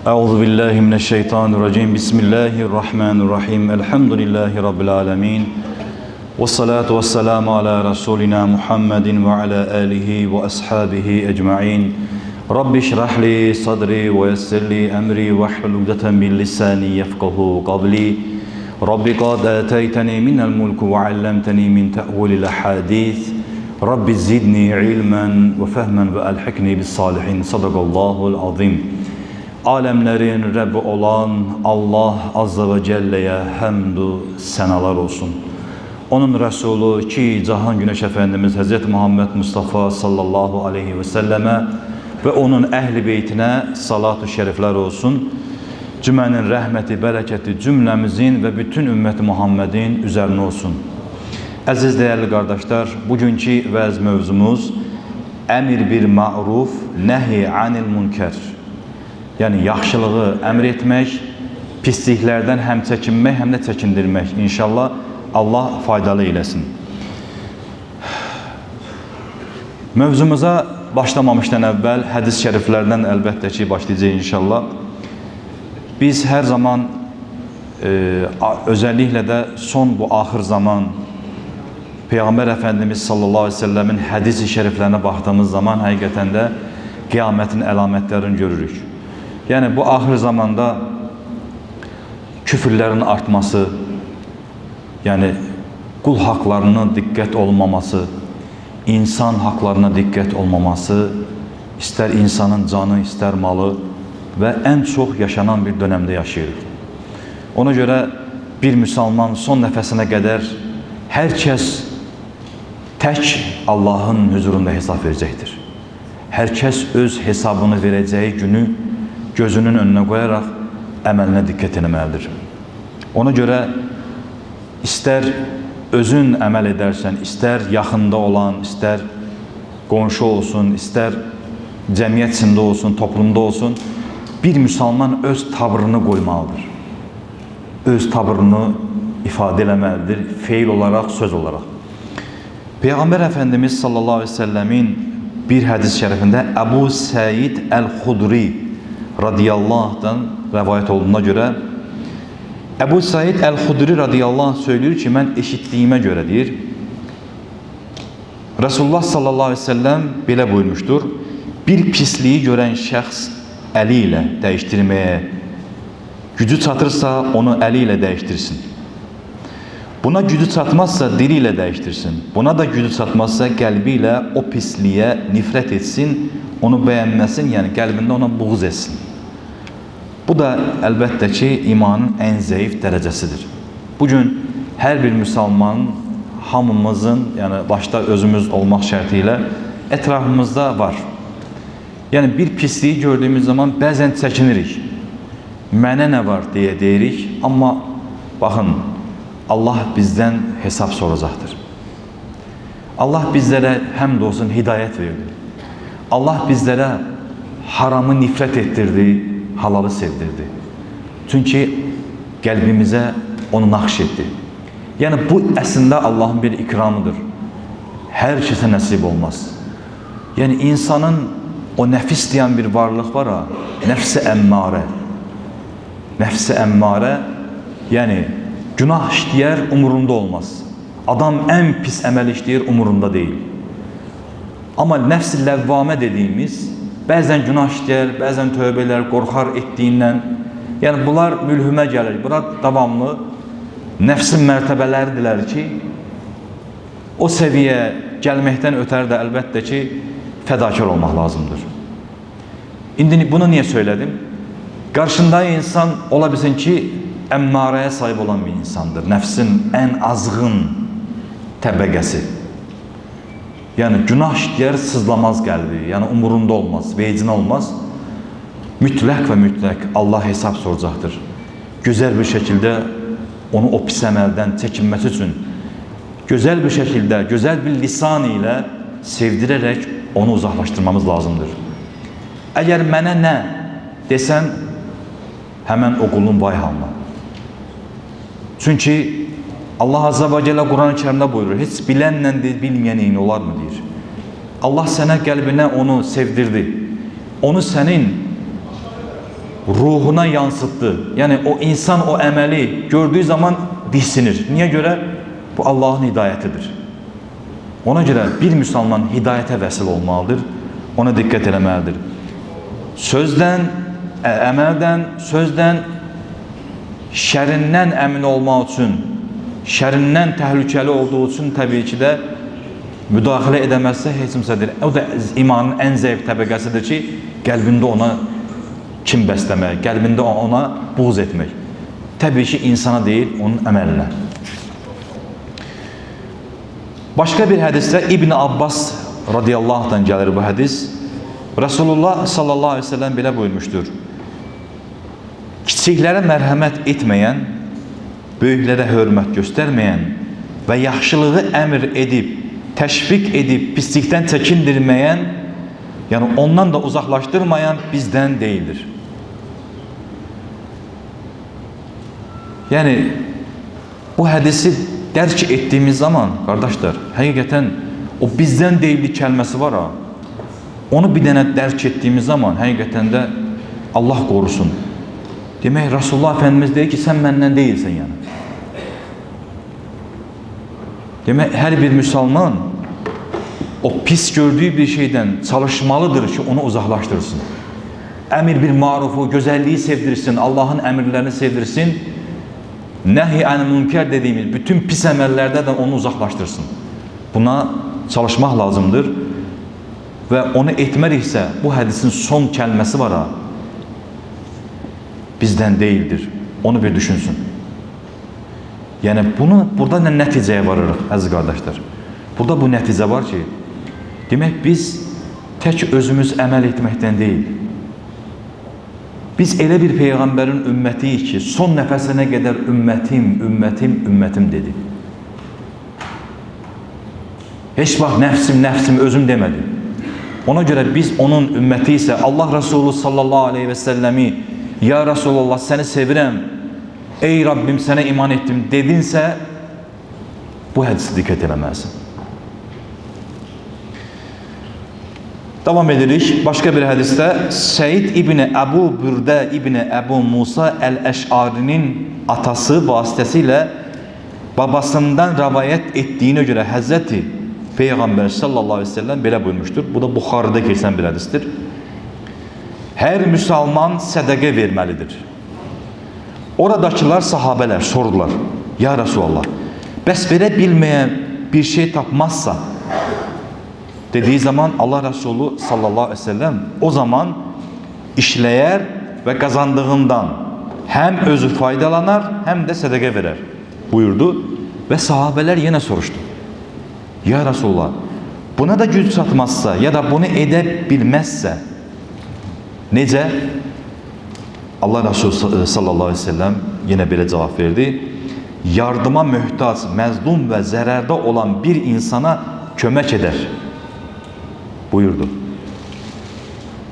Euzu billahi mineşşeytanirracim. Bismillahirrahmanirrahim. Elhamdülillahi rabbil alamin. Ves salatu vesselamu ala rasulina Muhammedin ve ala alihi ve ashabihi ecmaîn. Rabbi şrah li sadri ve yessir li emri ve hlul ukdeten min lisani yefkahu kavli. Rabbi kad ateyteni minel mulku ve allamteni min te'vilil ahadith. Rabbi zidni ilmen ve fehmen ve elhikni bis salihin. Sadakallahul azim. Alemlerin Rabbi olan Allah Azze ve Celle'ye hamdü senalar olsun. Onun Resulü ki Cahan Güneş Efendimiz Hz. Muhammed Mustafa sallallahu aleyhi ve selleme ve onun ehli beytine salat-ı şerifler olsun. Cümenin rahmeti, bereketi cümlemizin ve bütün ümmeti Muhammed'in üzerine olsun. Aziz değerli kardeşler, bugünkü vəz mövzumuz emir bir ma'ruf, nehi anil münker. Yani yaxşılığı əmr etmək, pisliklərdən həm çəkinmək, həm də çəkindirmək. İnşallah Allah faydalı eyləsin. Mövzumuza başlamamışdan əvvəl hədis şəriflərdən əlbəttə ki başlayacağıq inşallah. Biz hər zaman özellikle də son bu axır zaman Peygamber Efendimiz sallallahu aleyhi ve sellemin hədis-i şəriflərinə baxdığımız zaman həqiqətən də qiyamətin əlamətlərini görürük. Yani bu ahir zamanda küfürlerin artması, yani kul haklarına dikkat olmaması, insan haklarına dikkat olmaması, ister insanın canı, ister malı ve en çok yaşanan bir dönemde yaşıyoruz. Ona göre bir Müslüman son nefesine kadar herkes tek Allah'ın huzurunda hesap verecektir. Herkes öz hesabını vereceği günü gözünün önüne koyarak əməlinə diqqət etməlidir. Ona görə ister özün əməl edersen, ister yaxında olan, ister qonşu olsun, ister cəmiyyət içində olsun, toplumda olsun, bir Müslüman öz tavrını qoymalıdır. Öz tavrını ifadə eləməlidir, feil olarak, söz olarak. Peygamber Efendimiz sallallahu aleyhi ve sellemin bir hadis-i şerifinde Ebu Said el-Hudri radiyallahu anh'dan rivayet olduğuna göre Ebu Said el-Hudri radiyallahu anh söylüyor ki ben eşittiğime göre deyir. Resulullah sallallahu aleyhi ve sellem belə buyurmuştur. Bir pisliği gören şəxs eliyle değiştirmeye gücü çatırsa onu eliyle değiştirsin. Buna gücü çatmazsa diliyle değiştirsin. Buna da gücü çatmazsa kalbiyle o pisliğe nifret etsin, onu beğenmesin, yani kalbinde ona buğz etsin. Bu da elbette ki imanın en zayıf derecesidir. Bugün her bir Müslümanın, hamımızın, yani başta özümüz olmak şartıyla etrafımızda var. Yani bir pisliği gördüğümüz zaman bəzən çəkinirik. Mənə nə var diye deyirik, ama bakın Allah bizden hesap soracaktır. Allah bizlere hamdolsun hidayet verdi. Allah bizlere haramı nifret ettirdi, halalı sevdirdi. Çünkü kalbimize onu nakşetti. Yani bu aslında Allah'ın bir ikramıdır. Her şeyse nasip olmaz. Yani insanın o nefis diyen bir varlık var ha, nefsi emmare. Nefsi emmare, yani günah işleyer umurunda olmaz. Adam en pis emel işleyer umurunda değil. Ama nefs-i levvame dediğimiz bazen günah işleyer, bazen tövbeler, korkar ettiğinden, yani bunlar mülhüme gelir. Burada devamlı nefsin mertebeleridirler ki o seviye gelmekten öter de elbette ki fedakar olmak lazımdır. Şimdi bunu niye söyledim? Karşında insan olabilsin ki emmareye sahip olan bir insandır. Nefsin en azgın təbəqəsi. Yani günah işleyer, sızlamaz kalbi. Yani umurunda olmaz, vecine olmaz. Mütlak ve mütlak Allah hesap soracaktır. Güzel bir şekilde onu o pis əməldən çekinmesi için güzel bir şekilde, güzel bir lisan ile sevdirerek onu uzaklaştırmamız lazımdır. Eğer mənə nə desen hemen o qulun vay halına. Çünkü Allah Azze ve Celle Kur'an-ı Kerim'de buyurur. Hiç bilenle de bilmeyen olar mı diyor. Allah sana kalbine onu sevdirdi. Onu senin ruhuna yansıttı. Yani o insan o əməli gördüğü zaman dihsinir. Niye göre? Bu Allah'ın hidayetidir. Ona göre bir Müslüman hidayete vesile olmalıdır. Ona dikkat eləməlidir. Sözden, əməldən, sözden şərindən əmin olmaq üçün, şərindən təhlükəli olduğu üçün təbii ki də müdaxilə edəməzsə heç kimsədir. O da imanın ən zəif təbəqəsidir ki, qəlbində ona kin bəsləmək, qəlbində ona buğz etmək. Təbii ki, insana deyil, onun əməlinə. Başqa bir hədisdə İbn Abbas radiyallahu anh'dan gəlir bu hədis. Resulullah sallallahu aleyhi ve sellem belə buyurmuşdur. Kiçiklərə mərhəmət etməyən, böyüklərə hörmət göstərməyən və yaxşılığı əmr edib, təşviq edib, pislikdən çəkindirməyən, yəni ondan da uzaqlaşdırmayan bizdən deyildir. Yəni bu hədisi dərk etdiyimiz zaman, qardaşlar, həqiqətən o bizdən deyildi kəlməsi var ha. Onu bir dənə dərk etdiyimiz zaman həqiqətən də Allah qorusun. Demək, Resulullah Efendimiz deyir ki, sən məndən deyilsən yəni. Demək, hər bir müsəlman o pis gördüyü bir şeydən çalışmalıdır ki, onu uzaqlaşdırsın. Əmir bir marufu, gözəlliyi sevdirsin, Allahın əmirlərini sevdirsin. Nəhi ən münkər dediğimiz bütün pis əməllərdən onu uzaqlaşdırsın. Buna çalışmaq lazımdır. Və onu etməriksə, bu hədisin son kəlməsi var ha, bizdən deyildir. Onu bir düşünsün. Yəni burada nə nəticəyə varırıq, əziz qardaşlar? Burada bu nəticə var ki, demək biz tək özümüz əməl etməkdən deyil. Biz elə bir Peyğəmbərin ümmətiyik ki, son nəfəsinə qədər ümmətim, ümmətim, ümmətim dedi. Heç vaxt nəfsim, nəfsim, özüm demədi. Ona görə biz onun ümməti isə Allah Resulü sallallahu aleyhi və səlləmi ya Resulullah səni sevirəm, ey Rabbim sənə iman etdim dedinsə bu hədisi diqqət eləməlisin. Devam edirik. Başqa bir hədisdə Səid İbni Əbu Bürdə İbni Əbu Musa Əl-Əş'arinin atası vasitəsilə babasından rəvayət etdiyinə görə Həzrəti Peyğəmbər sallallahu aleyhi ve sellem belə buyurmuşdur. Bu da Buxarıda keçən bir hədisdir. Hər müsəlman sədəqə verməlidir. Oradakılar sahabələr sordular. Ya Resulallah, bəs verə bilməyən bir şey tapmazsa dediği zaman Allah Resulü sallallahu aleyhi ve sellem o zaman işləyər və qazandığından həm özü faydalanar, həm də sədəqə verər buyurdu və sahabələr yenə soruşdu. Ya Resulullah, buna da güc çatmazsa ya da bunu edə bilməzsə necə? Allah Resulü sallallahu aleyhi ve sellem yine belə cavab verdi. Yardıma möhtac, məzlum və zərərdə olan bir insana kömək edər buyurdu.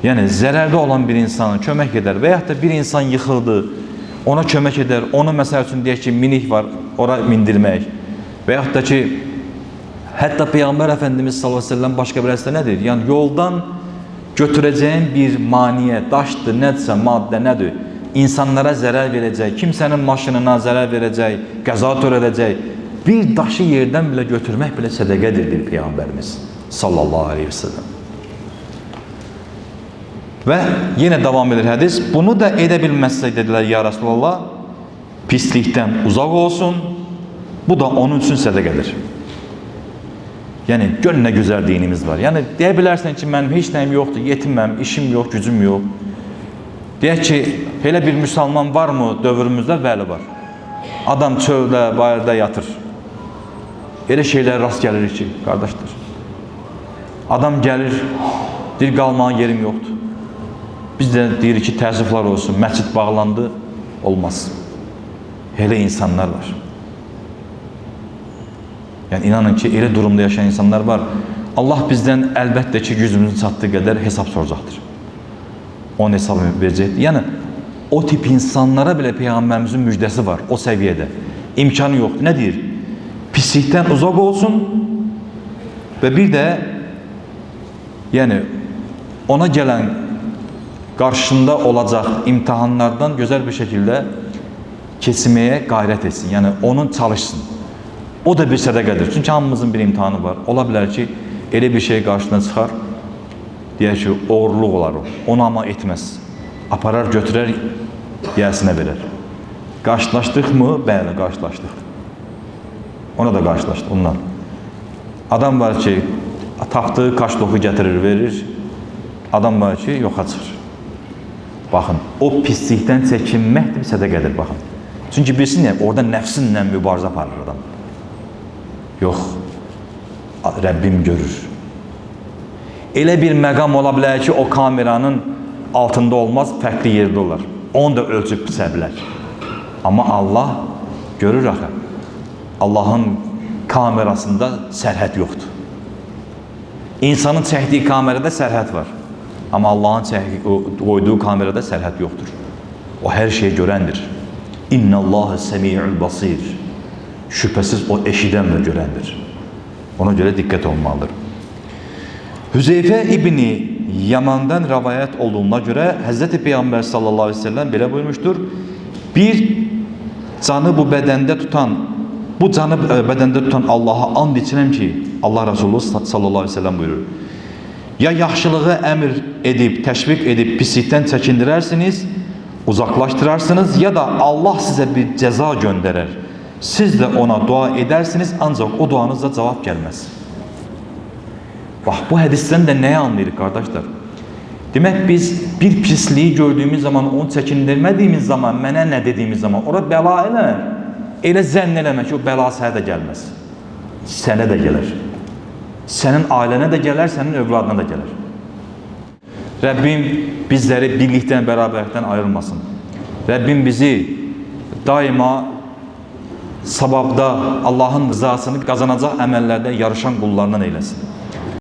Yəni zərərdə olan bir insana kömək edər və yaxud da bir insan yıxıldı, ona kömək edər. Onu məsəl üçün deyək ki, minik var, ora mindirmək və yaxud da ki, hətta Peyğəmbər Efendimiz sallallahu aleyhi ve sellem başqa bir hədisdə nədir? Yəni yoldan götürəcəyin bir maniyə, daşdır, nədirsə, maddə nədir? İnsanlara zərər verəcək, kimsənin maşınına zərər verəcək, qəza törədəcək. Bir daşı yerdən bilə götürmək bilə sədəqədir, deyir Peyğəmbərimiz sallallahu aleyhi ve sellem. Və yenə davam edir hədis. Bunu da edə bilməzsə dedilər, ya Resulallah, pislikdən uzaq olsun, bu da onun üçün sədəqədir. Yəni, gör nə gözəl dinimiz var. Yəni, deyə bilərsən ki, mənim heç nəyim yoxdur, yetinməm, işim yox, gücüm yox. Deyək ki, elə bir müsəlman varmı dövrümüzdə? Bəli var. Adam çöldə, bayırda yatır. Elə şeylər rast gəlir ki, qardaşlar. Adam gəlir, deyir, qalmağa yerim yoxdur. Biz də deyirik ki, təəssüflər olsun, məscid bağlandı, olmaz. Elə insanlar var. Yəni, inanın ki, elə durumda yaşayan insanlar var. Allah bizdən əlbəttə ki, gücümüzün çatdığı qədər hesab soracaqdır. Onun hesabını verəcəkdir. Yəni, o tip insanlara belə Peyğəmbərimizin müjdəsi var, o səviyyədə. İmkanı yoxdur. Nə deyir? Pislikdən uzaq olsun və bir də yəni, ona gələn qarşında olacaq imtahanlardan gözəl bir şəkildə keçməyə qayrət etsin. Yəni onun çalışsın. O da bir sədaqədir. Çünki hamımızın bir imtahanı var. Ola bilər ki, elə bir şey qarşısına çıxar, deyək ki, oğurluq olar o. Onu amma etməz. Aparar, götürər, yəsinə verər. Qarşılaşdıq mı? Bəli, qarşılaşdıq. Ona da qarşılaşdıq ondan. Adam var ki, tapdığı kaşloku gətirir, verir. Adam var ki, yoxa çıxır. Baxın, o pislikdən çəkinmək bir sədaqədir, baxın. Çünki bilsin ya, orada nəfsinlə mübarizə aparır adam. Yox, Rəbbim görür. Elə bir məqam ola bilər ki, o kameranın altında olmaz, fərqli yerdə olar. Onu da ölçüb pisə bilər. Amma Allah görür axı. Allahın kamerasında sərhəd yoxdur. İnsanın çəkdiyi kamerada sərhəd var. Amma Allahın qoyduğu kamerada sərhəd yoxdur. O hər şeyi görəndir. İnnəllâhe semî'ül basîr. Şübhəsiz o eşidən və görəndir. Ona görə diqqət olmalıdır. Hüzeyfə İbni Yaman'dan rivayet olduğuna görə Həzrəti Peyğəmbər sallallahu aleyhi ve sellem belə buyurmuşdur. Bir canı bu bədəndə tutan Allah'a and içirəm ki, Allah Resulü sallallahu aleyhi ve sellem buyurur. Ya yaxşılığı əmr edib, təşviq edib, pislikdən çəkindirərsiniz, uzaqlaşdırarsınız ya da Allah sizə bir cəza göndərər. Siz də ona dua edərsiniz, ancaq o duanızda cavab gəlməz. Bax, bu hədisdən də nəyə anlayırıq, qardaşlar? Demək, biz bir pisliyi gördüyümüz zaman, onu çəkindirmədiyimiz zaman, mənə nə dediyimiz zaman, ora bəla elə zənn eləmə ki, o bəla sənə də gəlməz. Sənə də gələr. Sənin ailənə də gələr, sənin övladına da gələr. Rəbbim bizləri birlikdən, bərabərlikdən ayrılmasın. Rəbbim bizi daima savabda Allahın rızasını qazanacaq əməllərdə yarışan qullarından eyləsin.